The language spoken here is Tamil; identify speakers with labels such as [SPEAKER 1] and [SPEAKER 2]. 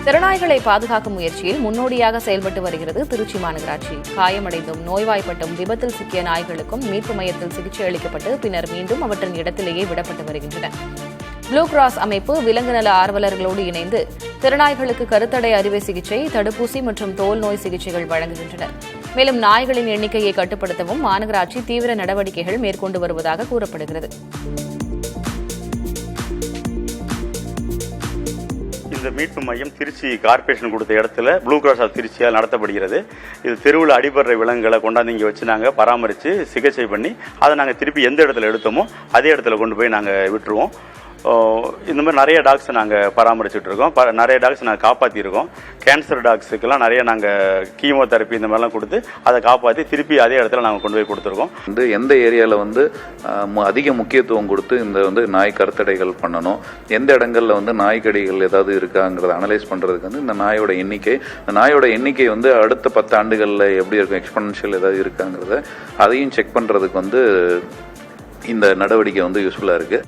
[SPEAKER 1] திறனாய்களை பாதுகாக்கும் முயற்சியில் முன்னோடியாக செயல்பட்டு வருகிறது திருச்சி மாநகராட்சி. காயமடைந்தும் நோய்வாய்ப்பட்டும் விபத்தில் சிக்கிய நாய்களுக்கும் மீட்பு மையத்தில் சிகிச்சை அளிக்கப்பட்டு பின்னர் மீண்டும் அவற்றின் இடத்திலேயே விடப்பட்டு வருகின்றன. ப்ளூ கிராஸ் அமைப்பு விலங்கு நல ஆர்வலர்களோடு இணைந்து திறனாய்களுக்கு கருத்தடை அறுவை சிகிச்சை, தடுப்பூசி மற்றும் தோல் நோய் சிகிச்சைகள் வழங்குகின்றனர். மேலும் நாய்களின் எண்ணிக்கையை கட்டுப்படுத்தவும் மாநகராட்சி தீவிர நடவடிக்கைகள் மேற்கொண்டு வருவதாக கூறப்படுகிறது.
[SPEAKER 2] இந்த மீட்பு மையம் திருச்சி கார்பரேஷன் கொடுத்த இடத்துல ப்ளூ கிராஸ் ஆஃப் திருச்சியால் நடத்தப்படுகிறது. இது தெருவில் அடிபடுற விலங்குகளை கொண்டாந்து இங்கே வச்சு நாங்கள் பராமரித்து சிகிச்சை பண்ணி அதை நாங்கள் திருப்பி எந்த இடத்துல எடுத்தோமோ அதே இடத்துல கொண்டு போய் நாங்கள் விட்டுருவோம். இந்த மாதிரி நிறைய டாக்ஸ் நாங்கள் பராமரிச்சுட்டு இருக்கோம். நிறைய டாக்ஸ் நாங்கள் காப்பாற்றிருக்கோம். கேன்சர் டாக்ஸுக்கெல்லாம் நிறைய நாங்கள் கீமோதெரப்பி இந்த மாதிரிலாம் கொடுத்து அதை காப்பாற்றி திருப்பி அதே இடத்துல நாங்கள் கொண்டு போய் கொடுத்துருக்கோம்.
[SPEAKER 3] எந்த ஏரியாவில் அதிக முக்கியத்துவம் கொடுத்து இந்த நாய் கருத்தடைகள் பண்ணணும், எந்த இடங்களில் நாய்க்கடிகள் ஏதாவது இருக்காங்கிறத அனலைஸ் பண்ணுறதுக்கு இந்த நாயோட எண்ணிக்கை அடுத்த 10 ஆண்டுகளில் எப்படி இருக்கும், எக்ஸ்பொனன்ஷியல் ஏதாவது இருக்காங்கிறத அதையும் செக் பண்ணுறதுக்கு இந்த நடவடிக்கை யூஸ்ஃபுல்லாக இருக்குது.